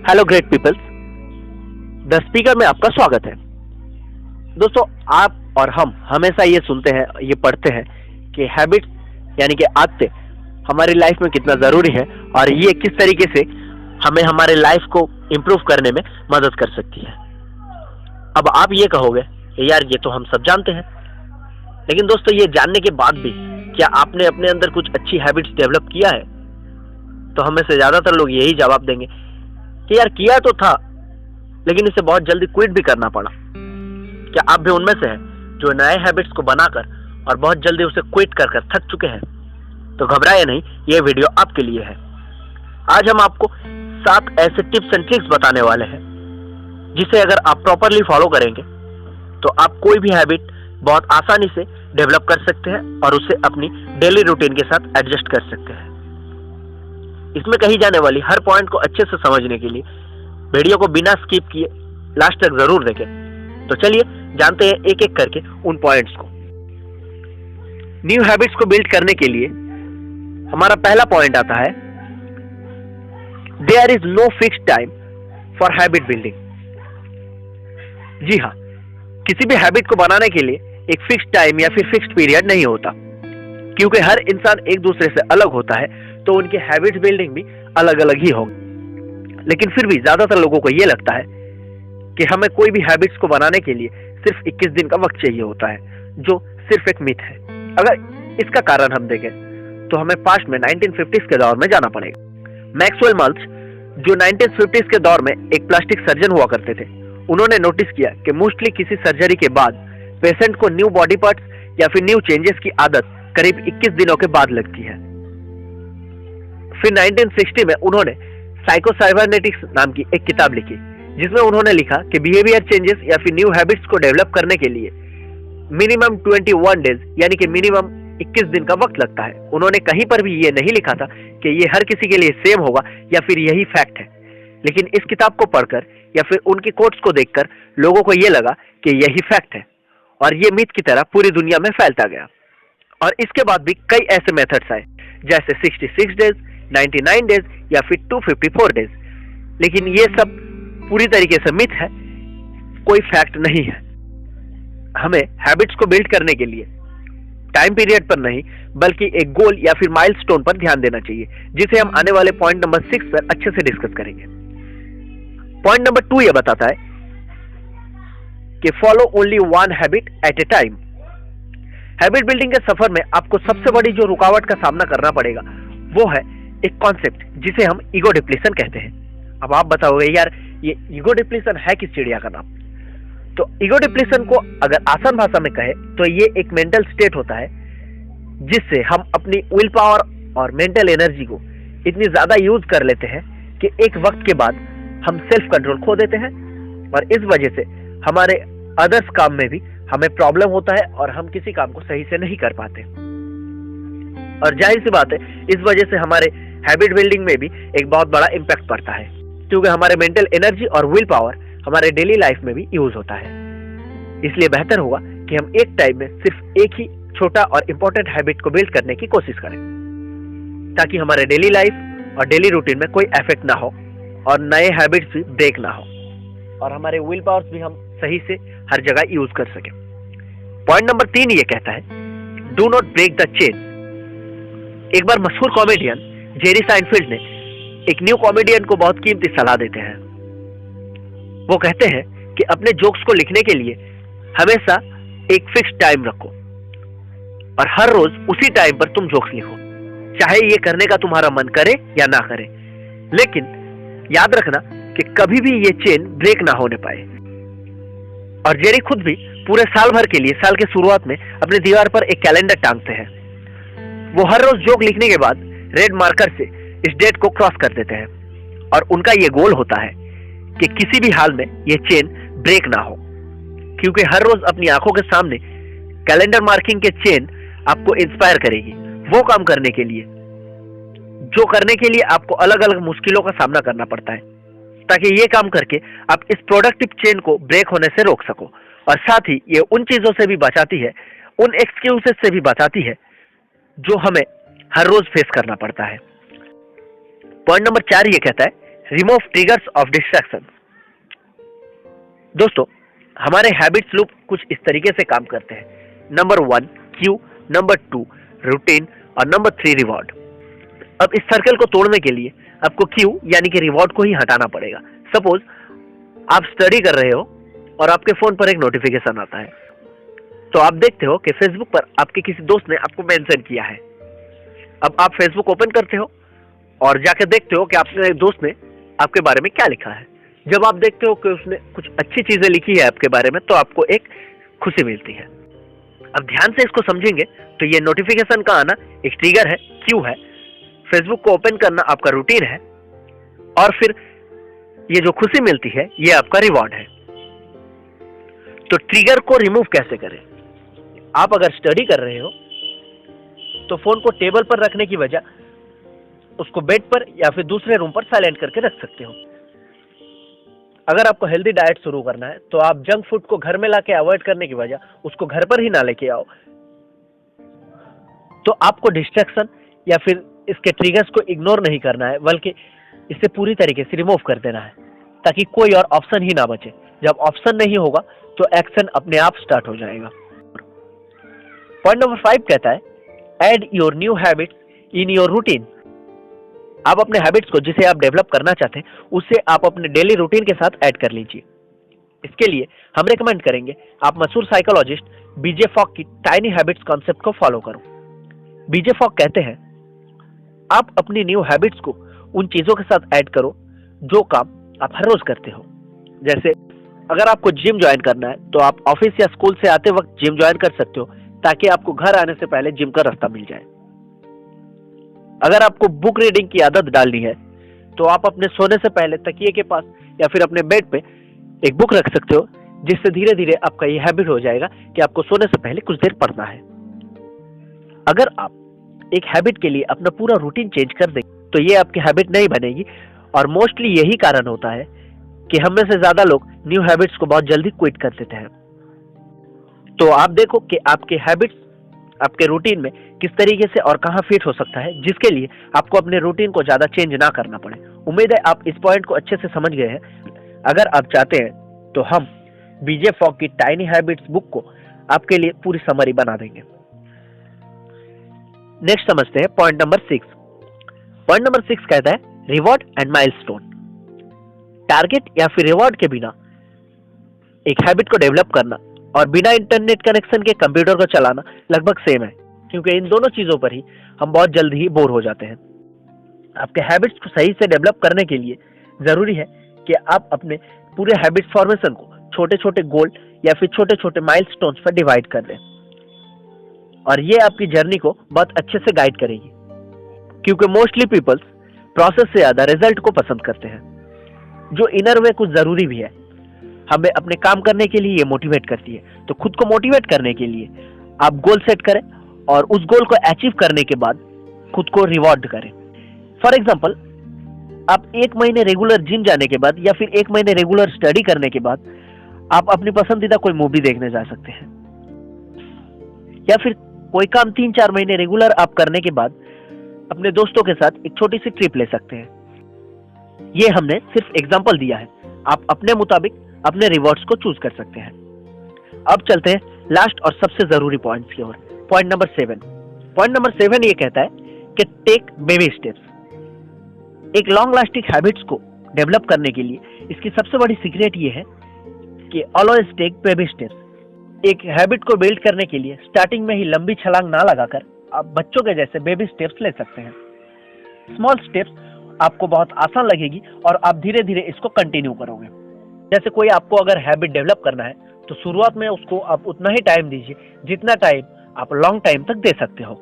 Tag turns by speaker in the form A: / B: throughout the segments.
A: Hello great peoples, the speaker में आपका स्वागत है। दोस्तों, आप और हम हमेशा ये सुनते हैं, ये पढ़ते हैं कि हैबिट यानी कि आदतें हमारी लाइफ में कितना जरूरी है और ये किस तरीके से हमें हमारे लाइफ को इम्प्रूव करने में मदद कर सकती है। अब आप ये कहोगे यार ये तो हम सब जानते हैं, लेकिन दोस्तों ये जानने के बाद भी क्या आपने अपने अंदर कुछ अच्छी हैबिट्स डेवलप किया है? तो हमें से ज्यादातर लोग यही जवाब देंगे कि यार किया तो था, लेकिन इसे बहुत जल्दी क्विट भी करना पड़ा। क्या आप भी उनमें से हैं जो नए हैबिट्स को बनाकर और बहुत जल्दी उसे क्विट कर थक चुके हैं? तो घबराए नहीं, ये वीडियो आपके लिए है। आज हम आपको 7 ऐसे टिप्स एंड ट्रिक्स बताने वाले हैं जिसे अगर आप प्रॉपरली फॉलो करेंगे तो आप कोई भी हैबिट बहुत आसानी से डेवलप कर सकते हैं और उसे अपनी डेली रूटीन के साथ एडजस्ट कर सकते हैं। इसमें कही जाने वाली हर पॉइंट को अच्छे से समझने के लिए वीडियो को बिना स्किप किए लास्ट तक जरूर देखें। तो चलिए जानते हैं एक एक करके उन पॉइंट्स को। न्यू हैबिट्स को बिल्ड करने के लिए हमारा पहला पॉइंट आता है, there is no fixed time for habit building. जी हाँ, किसी भी हैबिट को बनाने के लिए एक फिक्स्ड टाइम या फिर फिक्स्ड पीरियड नहीं होता, क्योंकि हर इंसान एक दूसरे से अलग होता है, तो उनके हैबिट बिल्डिंग भी अलग अलग ही होंगे। लेकिन फिर भी ज्यादातर लोगों को यह लगता है कि हमें कोई भी हैबिट्स को बनाने के लिए सिर्फ 21 दिन का वक्त चाहिए होता है, जो सिर्फ एक मिथ है। अगर इसका कारण हम देखें तो हमें पास्ट में 1950s के दौर में जाना पड़ेगा। मैक्सवेल मल्च, जो 1950s के दौर में एक प्लास्टिक सर्जन हुआ करते थे, उन्होंने नोटिस किया कि मोस्टली किसी सर्जरी के बाद पेशेंट को न्यू बॉडी पार्ट्स या फिर न्यू चेंजेस की आदत करीब 21 दिनों के बाद लगती है। फिर 1960 में उन्होंने साइकोसाइबरनेटिक्स नाम की एक किताब लिखी, जिसमें उन्होंने लिखा कि बिहेवियर चेंजेस या फिर न्यू हैबिट्स को डेवलप करने के लिए मिनिमम 21 डेज यानी कि मिनिमम 21 दिन का वक्त लगता है। उन्होंने कहीं पर भी ये नहीं लिखा था कि ये हर किसी के लिए सेम होगा या फिर यही फैक्ट है, लेकिन इस किताब को पढ़कर या फिर उनकी कोट्स को देखकर लोगों को ये लगा कि यही फैक्ट है और ये मिथ की तरह पूरी दुनिया में फैलता गया। और इसके बाद भी कई ऐसे मेथड्स आए, जैसे 66 डेज, 99 डेज या फिर 254 डेज, लेकिन ये सब पूरी तरीके से मिथ है, कोई फैक्ट नहीं है। हमें हैबिट्स को बिल्ड करने के लिए टाइम पीरियड पर नहीं बल्कि एक गोल या फिर माइलस्टोन पर ध्यान देना चाहिए, जिसे हम आने वाले पॉइंट नंबर 6 पर अच्छे से डिस्कस करेंगे। पॉइंट नंबर 2 यह बताता है कि follow only one habit at a time. Habit building के सफर में आपको सबसे बड़ी जो रुकावट का सामना करना पड़ेगा वो है एक कॉन्सेप्ट जिसे हम ईगो डिप्लीशन कहते हैं। अब आप बताओगे यार ये ईगो डिप्लीशन है किस चिड़िया का नाम? तो ईगो डिप्लीशन को अगर आसान भाषा में कहे तो ये एक मेंटल स्टेट होता है जिससे हम अपनी विल पावर और मेंटल एनर्जी को इतनी ज्यादा यूज कर लेते हैं कि एक वक्त के बाद हम सेल्फ कंट्रोल खो देते हैं और इस वजह से हमारे अदर्स काम में भी हमें प्रॉब्लम होता है और हम किसी काम को सही से नहीं कर पाते। और जाहिर सी बात है, इस वजह से हमारे हैबिट बिल्डिंग में भी एक बहुत बड़ा इम्पैक्ट पड़ता है, क्योंकि हमारे मेंटल एनर्जी और विल पावर हमारे डेली लाइफ में भी यूज होता है। इसलिए बेहतर होगा कि हम एक टाइम में सिर्फ एक ही छोटा और इम्पोर्टेंट हैबिट को बिल्ड करने की कोशिश करें, ताकि हमारे डेली लाइफ और डेली रूटीन में कोई इफेक्ट ना हो और नए हैबिट्स भी ब्रेक ना हो और हमारे विल पावर्स भी हम सही से हर जगह यूज कर सकें। पॉइंट नंबर 3 ये कहता है, do not break the chain. एक बार मशहूर कॉमेडियन जेरी साइनफील्ड ने एक न्यू कॉमेडियन को बहुत कीमती सलाह देते हैं। वो कहते हैं कि अपने जोक्स को लिखने के लिए हमेशा एक फिक्स टाइम रखो और हर रोज उसी टाइम पर तुम जोक्स लिखो, चाहे ये करने का तुम्हारा मन करे या ना करे, लेकिन याद रखना कि कभी भी ये चेन ब्रेक ना होने पाए। और जेरी खुद भी पूरे साल भर के लिए साल के शुरुआत में अपने दीवार पर एक कैलेंडर टांगते हैं। वो हर रोज जोक लिखने के बाद रेड मार्कर से इस डेट को क्रॉस कर देते हैं और उनका ये गोल होता है कि किसी भी हाल में ये चेन ब्रेक ना हो, क्योंकि हर रोज अपनी आंखों के सामने कैलेंडर मार्किंग के चेन आपको इंस्पायर करेगी वो काम करने के लिए जो करने के लिए आपको अलग अलग मुश्किलों का सामना करना पड़ता है, ताकि ये काम करके आप इस प्रोडक्टिव चेन को ब्रेक होने से रोक सको। और साथ ही ये उन चीजों से भी बचाती है, उन एक्सक्यूजेस से भी बचाती है जो हमें हर रोज फेस करना पड़ता है। पॉइंट नंबर 4 ये कहता है, रिमूव ट्रिगर्स ऑफ डिस्ट्रैक्शन। दोस्तों, हमारे हैबिट्स लूप कुछ इस तरीके से काम करते हैं। नंबर 1 क्यू, नंबर 2 रूटीन और नंबर 3 रिवॉर्ड। अब इस सर्कल को तोड़ने के लिए आपको क्यू यानी कि रिवॉर्ड को ही हटाना पड़ेगा। सपोज आप स्टडी कर रहे हो और आपके फोन पर एक नोटिफिकेशन आता है, तो आप देखते हो कि फेसबुक पर आपके किसी दोस्त ने आपको मेंशन किया है। अब आप फेसबुक ओपन करते हो और जाकर देखते हो कि आपके दोस्त ने आपके बारे में क्या लिखा है। जब आप देखते हो कि उसने कुछ अच्छी चीजें लिखी है आपके बारे में, तो आपको एक खुशी मिलती है। अब ध्यान से इसको समझेंगे तो ये नोटिफिकेशन का आना एक ट्रिगर है, क्यू है, फेसबुक को ओपन करना आपका रूटीन है, और फिर ये जो खुशी मिलती है ये आपका रिवॉर्ड है। तो ट्रिगर को रिमूव कैसे करें? आप अगर स्टडी कर रहे हो तो फोन को टेबल पर रखने की बजाय उसको बेड पर या फिर दूसरे रूम पर साइलेंट करके रख सकते हो। अगर आपको हेल्दी डाइट शुरू करना है तो आप जंक फूड को घर में लाके अवॉइड करने की बजाय उसको घर पर ही ना लेके आओ। तो आपको डिस्ट्रैक्शन या फिर इसके ट्रिगर्स को इग्नोर नहीं करना है, बल्कि इसे पूरी तरीके से रिमूव कर देना है, ताकि कोई और ऑप्शन ही ना बचे। जब ऑप्शन नहीं होगा तो एक्शन अपने आप स्टार्ट हो जाएगा। पॉइंट नंबर 5 कहता है, add your new habits in your routine. आप अपने हैबिट्स को जिसे आप डेवलप करना चाहते हैं उसे आप अपने डेली रूटीन के साथ ऐड कर लीजिए। इसके लिए हम रेकमेंड करेंगे आप मशहूर साइकोलॉजिस्ट बीजे फॉक की टाइनी हैबिट्स कॉन्सेप्ट को फॉलो करो। बीजे फॉक कहते हैं, आप अपनी न्यू हैबिट्स को उन चीजों के साथ ऐड करो जो काम आप हर रोज करते हो। जैसे अगर आपको जिम ज्वाइन करना है तो आप ऑफिस या स्कूल से आते वक्त जिम ज्वाइन कर सकते हो, ताकि आपको घर आने से पहले जिम का रास्ता मिल जाए। अगर आपको बुक रीडिंग की आदत डालनी है तो आप अपने सोने से पहले तकिए के पास या फिर अपने बेड पे एक बुक रख सकते हो, जिससे धीरे धीरे आपका ये हैबिट हो जाएगा कि आपको सोने से पहले कुछ देर पढ़ना है। अगर आप एक हैबिट के लिए अपना पूरा रूटीन चेंज कर दें तो ये आपकी हैबिट नहीं बनेगी, और मोस्टली यही कारण होता है कि हम में से ज्यादा लोग न्यू हैबिट्स को बहुत जल्दी क्विट कर देते हैं। तो आप देखो कि आपके हैबिट्स आपके रूटीन में किस तरीके से और कहां फिट हो सकता है, जिसके लिए आपको अपने रूटीन को ज्यादा चेंज ना करना पड़े। उम्मीद है आप इस पॉइंट को अच्छे से समझ गए हैं। अगर आप चाहते हैं तो हम बीजे फॉक की टाइनी हैबिट्स बुक को आपके लिए पूरी समरी बना देंगे। नेक्स्ट समझते हैं पॉइंट नंबर 6। पॉइंट नंबर 6 कहता है, रिवॉर्ड एंड माइलस्टोन। टारगेट या फिर रिवॉर्ड के बिना एक हैबिट को डेवलप करना और बिना इंटरनेट कनेक्शन के कंप्यूटर को चलाना लगभग सेम है, क्योंकि इन दोनों चीजों पर ही हम बहुत जल्द ही बोर हो जाते हैं। आपके हैबिट्स को सही से डेवलप करने के लिए जरूरी है कि आप अपने पूरे हैबिट फॉर्मेशन को छोटे छोटे गोल या फिर छोटे छोटे माइलस्टोन्स पर डिवाइड कर दें, और ये आपकी जर्नी को बहुत अच्छे से गाइड करेगी। क्योंकि मोस्टली पीपल्स प्रोसेस से ज्यादा रिजल्ट को पसंद करते हैं, जो इनर वे कुछ जरूरी भी है। हमें अपने काम करने के लिए ये मोटिवेट करती है। तो खुद को मोटिवेट करने के लिए आप गोल सेट करें और उस गोल को अचीव करने के बाद खुद को रिवॉर्ड करें। फॉर एग्जाम्पल, आप 1 महीने रेगुलर जिम जाने के बाद या फिर 1 महीने रेगुलर स्टडी करने के बाद आप अपनी पसंदीदा कोई मूवी देखने जा सकते हैं, या फिर कोई काम 3-4 महीने रेगुलर आप करने के बाद अपने दोस्तों के साथ एक छोटी सी ट्रिप ले सकते हैं। ये हमने सिर्फ एग्जाम्पल दिया है, आप अपने मुताबिक अपने रिवॉर्ड्स को चूज कर सकते हैं। अब चलते हैं लास्ट और सबसे जरूरी पॉइंट्स की ओर। Point number 7। पॉइंट नंबर 7 ये कहता है कि टेक बेबी स्टेप्स। एक लॉन्ग लास्टिंग हैबिट्स को डेवलप करने के लिए इसकी सबसे बड़ी सीक्रेट ये है कि ऑलवेज टेक बेबी स्टेप्स। एक हैबिट को बिल्ड करने के लिए स्टार्टिंग में ही लंबी छलांग ना लगाकर आप बच्चों के जैसे बेबी स्टेप्स ले सकते हैं। स्मॉल स्टेप्स आपको बहुत आसान लगेगी और आप धीरे धीरे इसको कंटिन्यू करोगे। जैसे कोई आपको अगर हैबिट डेवलप करना है तो शुरुआत में उसको आप उतना ही टाइम दीजिए जितना टाइम आप लॉन्ग टाइम तक दे सकते हो।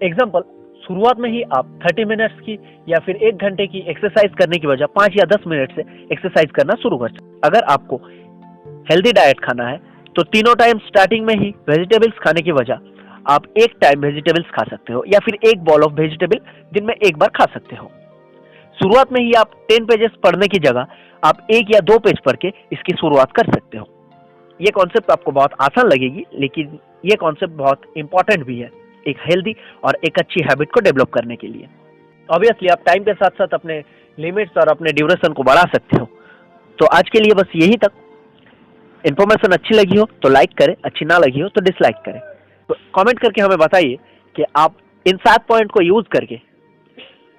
A: एग्जाम्पल, शुरुआत में ही आप 30 मिनट्स की या फिर 1 घंटे की एक्सरसाइज करने की बजाय 5 या 10 मिनट से एक्सरसाइज करना शुरू कर सकते। अगर आपको हेल्दी डाइट खाना है तो तीनों टाइम स्टार्टिंग में ही वेजिटेबल्स खाने की वजह आप 1 टाइम वेजिटेबल्स खा सकते हो, या फिर 1 बॉल ऑफ वेजिटेबल दिन में 1 बार खा सकते हो। शुरुआत में ही आप 10 पेजेस पढ़ने की जगह आप 1 या 2 पेज पढ़ के इसकी शुरुआत कर सकते हो। ये कॉन्सेप्ट आपको बहुत आसान लगेगी, लेकिन ये कॉन्सेप्ट बहुत इंपॉर्टेंट भी है एक हेल्दी और एक अच्छी हैबिट को डेवलप करने के लिए। ऑब्वियसली आप टाइम के साथ साथ अपने लिमिट्स और अपने ड्यूरेशन को बढ़ा सकते हो। तो आज के लिए बस यही तक। इन्फॉर्मेशन अच्छी लगी हो तो लाइक करें, अच्छी ना लगी हो तो डिसलाइक करें। तो कमेंट करके हमें बताइए कि आप इन 7 पॉइंट को यूज करके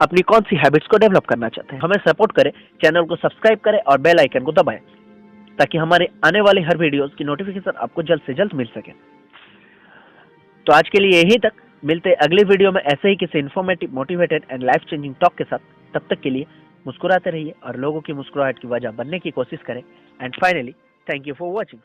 A: अपनी कौन सी हैबिट्स को डेवलप करना चाहते हैं। हमें सपोर्ट करें, चैनल को सब्सक्राइब करें और बेल आइकन को दबाएं ताकि हमारे आने वाले हर वीडियोस की नोटिफिकेशन आपको जल्द से जल्द मिल सके। तो आज के लिए यही तक। मिलते हैं अगले वीडियो में ऐसे ही किसी informative, motivated and life changing talk के साथ। तब तक के लिए मुस्कुराते रहिए और लोगों की मुस्कुराहट की वजह बनने की कोशिश करें। And finally, thank you for watching.